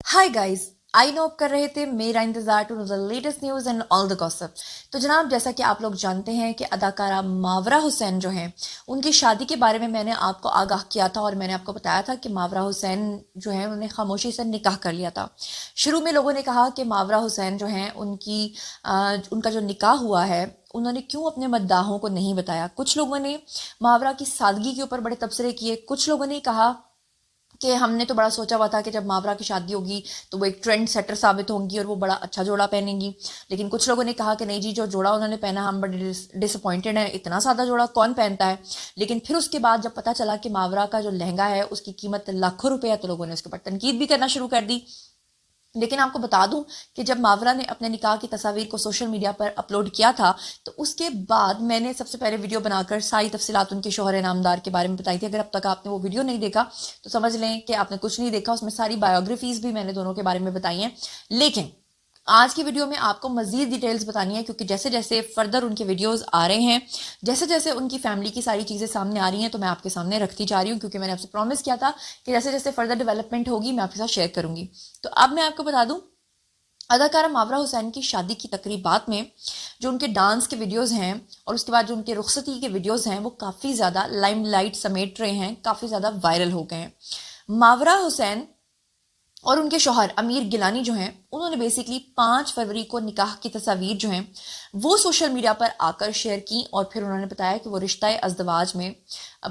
Hi guys, I know आप कर रहे थे मेरा इंतजार to know the latest news and all the gossip. तो जनाब, जैसा कि आप लोग जानते हैं कि अदाकारा मावरा हुसैन जो हैं, उनकी शादी के बारे में मैंने आपको आगाह किया था और मैंने आपको बताया था कि मावरा हुसैन जो है उन्होंने खामोशी से निकाह कर लिया था। शुरू में लोगों ने कहा कि मावरा हुसैन जो हैं उनका जो निकाह हुआ है, उन्होंने क्यों अपने मद्दाहों को नहीं बताया। कुछ लोगों ने मावरा की सादगी के ऊपर बड़े तबसरे किए। कुछ लोगों ने कहा कि हमने तो बड़ा सोचा हुआ था कि जब मावरा की शादी होगी तो वो एक ट्रेंड सेटर साबित होंगी और वो बड़ा अच्छा जोड़ा पहनेंगी। लेकिन कुछ लोगों ने कहा कि नहीं जी, जो जोड़ा उन्होंने पहना हम बड़े डिसअपॉइंटेड हैं, इतना सादा जोड़ा कौन पहनता है। लेकिन फिर उसके बाद जब पता चला कि मावरा का जो लहंगा है उसकी कीमत लाखों रुपए है, तो लोगों ने उसके ऊपर तनकीद भी करना शुरू कर दी। लेकिन आपको बता दूं कि जब मावरा ने अपने निकाह की तस्वीर को सोशल मीडिया पर अपलोड किया था, तो उसके बाद मैंने सबसे पहले वीडियो बनाकर सारी तफसीलात उनके शौहर नामदार के बारे में बताई थी। अगर अब तक आपने वो वीडियो नहीं देखा तो समझ लें कि आपने कुछ नहीं देखा। उसमें सारी बायोग्राफीज भी मैंने दोनों के बारे में बताई हैं। लेकिन आज की वीडियो में आपको मजीद डिटेल्स बतानी है, क्योंकि जैसे जैसे फर्दर उनके वीडियोस आ रहे हैं, जैसे जैसे उनकी फैमिली की सारी चीज़ें सामने आ रही हैं, तो मैं आपके सामने रखती जा रही हूँ, क्योंकि मैंने आपसे प्रॉमिस किया था कि जैसे जैसे फर्दर डेवलपमेंट होगी मैं आपके साथ शेयर करूंगी। तो अब मैं आपको बता दूं, अदाकारा मावरा हुसैन की शादी की तकरीबात में जो उनके डांस के वीडियोस हैं और उसके बाद जो उनके रुखसती के वीडियोस हैं वो काफ़ी ज़्यादा लाइमलाइट समेट रहे हैं, काफ़ी ज़्यादा वायरल हो गए हैं। मावरा हुसैन और उनके शौहर अमीर गिलानी जो हैं, उन्होंने बेसिकली 5 फरवरी को निकाह की तस्वीर जो हैं वो सोशल मीडिया पर आकर शेयर की और फिर उन्होंने बताया कि वो रिश्ता अज़दवाज में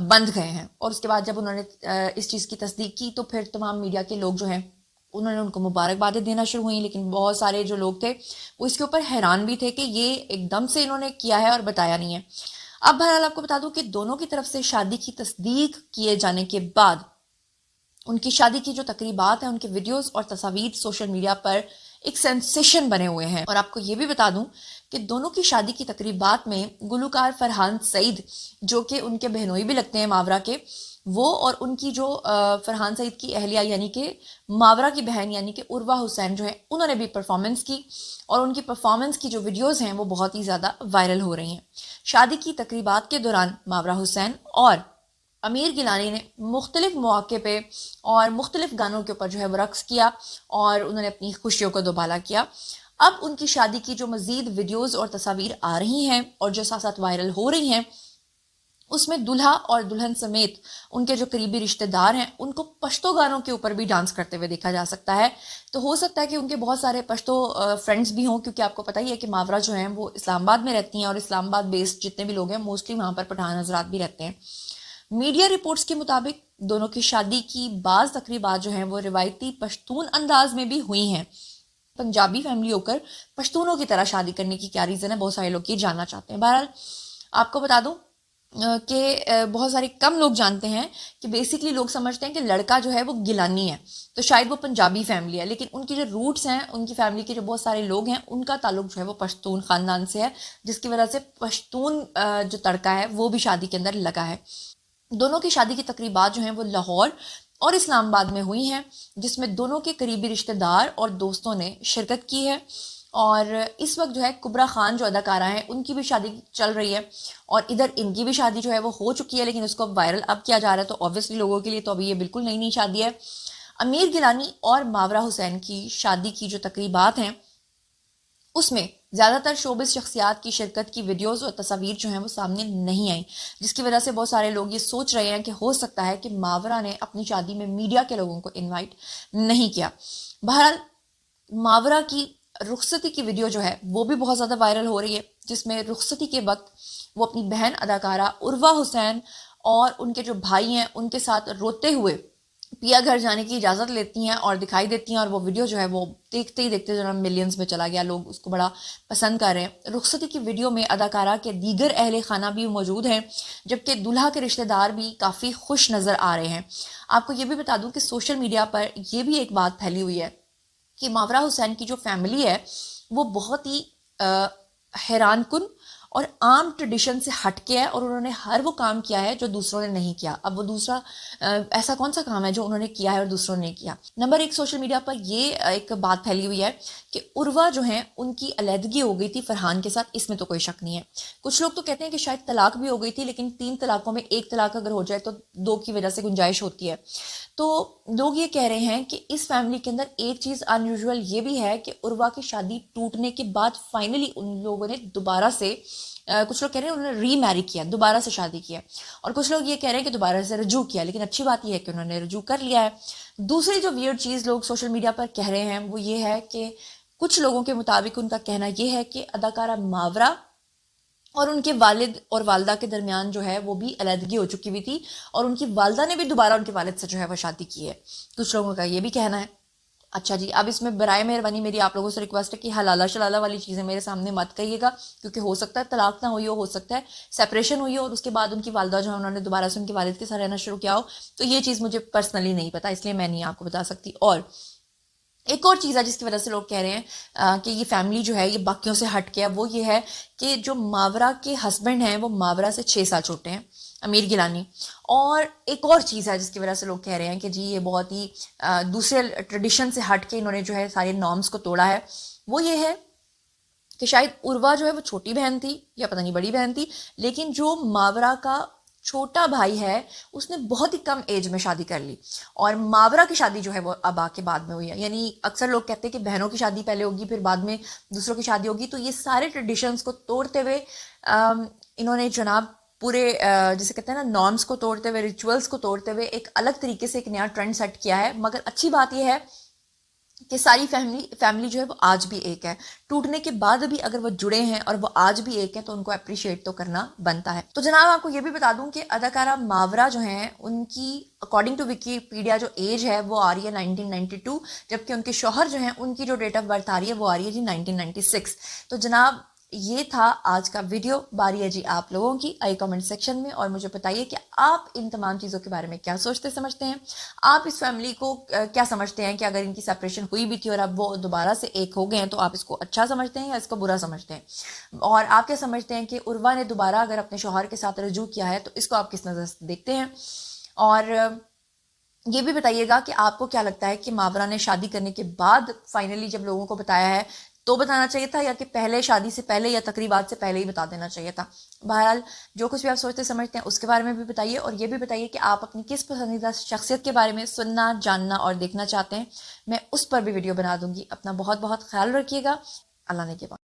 बंध गए हैं। और उसके बाद जब उन्होंने इस चीज़ की तस्दीक की तो फिर तमाम मीडिया के लोग जो हैं उन्होंने उनको मुबारकबादें देना शुरू हुई। लेकिन बहुत सारे जो लोग थे वो इसके ऊपर हैरान भी थे कि ये एकदम से इन्होंने किया है और बताया नहीं है। अब बहरहाल आपको बता दूं कि दोनों की तरफ से शादी की तस्दीक किए जाने के बाद उनकी शादी की जो तकरीबात हैं, उनके वीडियोस और तस्वीर सोशल मीडिया पर एक सेंसेशन बने हुए हैं। और आपको ये भी बता दूं कि दोनों की शादी की तकरीबात में गुलकार फरहान सईद, जो कि उनके बहनोई भी लगते हैं मावरा के, वो और उनकी जो फरहान सईद की अहलिया यानी कि मावरा की बहन यानी कि उर्वा हुसैन जो है, उन्होंने भी परफॉर्मेंस की। और उनकी परफॉर्मेंस की जो वीडियोस हैं वो बहुत ही ज़्यादा वायरल हो रही हैं। शादी की तकरीबात के दौरान मावरा हुसैन और अमीर गिलानी ने मुख्तलिफ मौके पे और मुख्तलिफ गानों के ऊपर जो है वो रक्स किया और उन्होंने अपनी खुशियों को दोबाला किया। अब उनकी शादी की जो मज़ीद वीडियोस और तस्वीर आ रही हैं और जो साथ साथ वायरल हो रही हैं, उसमें दुल्हा और दुल्हन समेत उनके जो करीबी रिश्तेदार हैं उनको पश्तो गानों के ऊपर भी डांस करते हुए देखा जा सकता है। तो हो सकता है कि उनके बहुत सारे पश्तो फ्रेंड्स भी हों, क्योंकि आपको पता ही है कि मावरा जो हैं वो इस्लामाबाद में रहती हैं और इस्लामाबाद बेस्ड जितने भी लोग हैं मोस्टली वहाँ पर पठान हजरात भी रहते हैं। मीडिया रिपोर्ट्स के मुताबिक दोनों की शादी की बाज़ तकरीबात जो हैं वो रिवायती पश्तून अंदाज में भी हुई हैं। पंजाबी फैमिली होकर पश्तूनों की तरह शादी करने की क्या रीज़न है, बहुत सारे लोग ये जानना चाहते हैं। बहरहाल आपको बता दूं कि बहुत सारे कम लोग जानते हैं कि बेसिकली लोग समझते हैं कि लड़का जो है वो गिलानी है, तो शायद वो पंजाबी फैमिली है। लेकिन उनकी जो रूट्स हैं, उनकी फैमिली के जो बहुत सारे लोग हैं, उनका ताल्लुक जो है वो पश्तून ख़ानदान से है, जिसकी वजह से पश्तून जो तड़का है वो भी शादी के अंदर लगा है। दोनों की शादी की तकरीबात जो हैं वो लाहौर और इस्लामाबाद में हुई हैं, जिसमें दोनों के करीबी रिश्तेदार और दोस्तों ने शिरकत की है। और इस वक्त जो है कुबरा खान जो अदाकारा हैं उनकी भी शादी चल रही है और इधर इनकी भी शादी जो है वो हो चुकी है, लेकिन उसको अब वायरल अब किया जा रहा है। तो ऑब्वियसली लोगों के लिए तो अभी ये बिल्कुल नई नई शादी है। अमीर गिलानी और मावरा हुसैन की शादी की जो तकरीबात हैं उसमें ज़्यादातर शोबिस शख्सियात की शिरकत की वीडियोस और तस्वीर जो हैं वो सामने नहीं आई, जिसकी वजह से बहुत सारे लोग ये सोच रहे हैं कि हो सकता है कि मावरा ने अपनी शादी में मीडिया के लोगों को इनवाइट नहीं किया। बहरहाल मावरा की रुखसती की वीडियो जो है वो भी बहुत ज़्यादा वायरल हो रही है, जिसमें रुखसती के वक्त वो अपनी बहन अदाकारा उर्वा हुसैन और उनके जो भाई हैं उनके साथ रोते हुए पिया घर जाने की इजाज़त लेती हैं और दिखाई देती हैं। और वो वीडियो जो है वो देखते ही देखते जो मिलियंस में चला गया, लोग उसको बड़ा पसंद कर रहे हैं। रुखसती की वीडियो में अदाकारा के दीगर अहले खाना भी मौजूद हैं, जबकि दूल्हा के रिश्तेदार भी काफ़ी खुश नज़र आ रहे हैं। आपको ये भी बता दूं कि सोशल मीडिया पर यह भी एक बात फैली हुई है कि मावरा हुसैन की जो फैमिली है वो बहुत ही हैरान कुन اور عام ٹریڈیشن سے ہٹ کے ہے اور انہوں نے ہر وہ کام کیا ہے جو دوسروں نے نہیں کیا. اب وہ دوسرا ایسا کون سا کام ہے جو انہوں نے کیا ہے اور دوسروں نے نہیں کیا؟ نمبر 1، سوشل میڈیا پر یہ ایک بات پھیلی ہوئی ہے کہ عروہ جو ہیں ان کی علیحدگی ہو گئی تھی فرحان کے ساتھ. اس میں تو کوئی شک نہیں ہے. کچھ لوگ تو کہتے ہیں کہ شاید طلاق بھی ہو گئی تھی، لیکن 3 طلاقوں میں 1 طلاق اگر ہو جائے تو 2 کی وجہ سے گنجائش ہوتی ہے. تو لوگ یہ کہہ رہے ہیں کہ اس فیملی کے اندر ایک چیز انیوژول یہ بھی ہے کہ عروہ کی شادی ٹوٹنے کے بعد فائنلی ان لوگوں نے دوبارہ سے کچھ لوگ کہہ رہے ہیں انہوں نے ری میری کیا، دوبارہ سے شادی کیا، اور کچھ لوگ یہ کہہ رہے ہیں کہ دوبارہ سے رجوع کیا. لیکن اچھی بات یہ ہے کہ انہوں نے رجوع کر لیا ہے. دوسری جو ویئرڈ چیز لوگ سوشل میڈیا پر کہہ رہے ہیں وہ یہ ہے کہ کچھ لوگوں کے مطابق ان کا کہنا یہ ہے کہ اداکارہ ماورا اور ان کے والد اور والدہ کے درمیان جو ہے وہ بھی علیحدگی ہو چکی ہوئی تھی، اور ان کی والدہ نے بھی دوبارہ ان کے والد سے جو ہے وہ شادی کی ہے. کچھ لوگوں کا یہ بھی کہنا ہے. اچھا جی، اب اس میں برائے مہربانی میری آپ لوگوں سے ریکویسٹ ہے کہ حلالہ شلالہ والی چیزیں میرے سامنے مت کہیے گا، کیونکہ ہو سکتا ہے طلاق نہ ہوئی ہو سکتا ہے سیپریشن ہوئی ہو اور اس کے بعد ان کی والدہ جو ہے انہوں نے دوبارہ سے ان کے والد کے ساتھ رہنا شروع کیا ہو. تو یہ چیز مجھے پرسنلی نہیں پتا، اس لیے میں نہیں آپ کو بتا سکتی. اور ایک اور چیز ہے جس کی وجہ سے لوگ کہہ رہے ہیں کہ یہ فیملی جو ہے یہ باقیوں سے ہٹ کے ہے، وہ یہ ہے کہ جو ماورا کے ہسبینڈ ہیں وہ ماورا سے 6 سال چھوٹے ہیں، امیر گیلانی. اور ایک اور چیز ہے جس کی وجہ سے لوگ کہہ رہے ہیں کہ جی یہ بہت ہی دوسرے ٹریڈیشن سے ہٹ کے انہوں نے جو ہے سارے نارمز کو توڑا ہے. وہ یہ ہے کہ شاید عروہ جو ہے وہ چھوٹی بہن تھی یا پتہ نہیں بڑی بہن تھی، لیکن جو ماورا کا چھوٹا بھائی ہے اس نے بہت ہی کم ایج میں شادی کر لی، اور ماورا کی شادی جو ہے وہ ابا کے بعد میں ہوئی ہے. یعنی اکثر لوگ کہتے ہیں کہ بہنوں کی شادی پہلے ہوگی پھر بعد میں دوسروں کی شادی ہوگی. تو یہ سارے ٹریڈیشنز کو توڑتے ہوئے انہوں نے جناب پورے جسے کہتے ہیں نا نارمز کو توڑتے ہوئے، ریچولز کو توڑتے ہوئے ایک الگ طریقے سے ایک نیا ٹرینڈ سیٹ کیا ہے. مگر اچھی بات یہ ہے کہ ساری فیملی جو ہے وہ آج بھی ایک ہے. ٹوٹنے کے بعد بھی اگر وہ جڑے ہیں اور وہ آج بھی ایک ہے تو ان کو اپریشیٹ تو کرنا بنتا ہے. تو جناب آپ کو یہ بھی بتا دوں کہ اداکارہ ماورا جو ہیں ان کی اکارڈنگ ٹو ویکیپیڈیا جو ایج ہے وہ آ رہی ہے 1992، جبکہ ان کے شوہر جو ہیں ان کی جو ڈیٹ آف برتھ آ رہی ہے وہ آ رہی ہے جی 1996. تو جناب یہ تھا آج کا ویڈیو. باری ہے جی آپ لوگوں کی. آئی کامنٹ سیکشن میں اور مجھے بتائیے کہ آپ ان تمام چیزوں کے بارے میں کیا سوچتے سمجھتے ہیں. آپ اس فیملی کو کیا سمجھتے ہیں کہ اگر ان کی سیپریشن ہوئی بھی تھی اور اب وہ دوبارہ سے ایک ہو گئے ہیں تو آپ اس کو اچھا سمجھتے ہیں یا اس کو برا سمجھتے ہیں؟ اور آپ کیا سمجھتے ہیں کہ عروہ نے دوبارہ اگر اپنے شوہر کے ساتھ رجوع کیا ہے تو اس کو آپ کس نظر سے دیکھتے ہیں؟ اور یہ بھی بتائیے گا کہ آپ کو کیا لگتا ہے کہ ماورا نے شادی کرنے کے بعد فائنلی جب لوگوں کو بتایا ہے تو بتانا چاہیے تھا، یا کہ پہلے شادی سے پہلے یا تقریبات سے پہلے ہی بتا دینا چاہیے تھا؟ بہرحال جو کچھ بھی آپ سوچتے سمجھتے ہیں اس کے بارے میں بھی بتائیے، اور یہ بھی بتائیے کہ آپ اپنی کس پسندیدہ شخصیت کے بارے میں سننا، جاننا اور دیکھنا چاہتے ہیں. میں اس پر بھی ویڈیو بنا دوں گی. اپنا بہت بہت خیال رکھیے گا. اللہ نے کے بعد.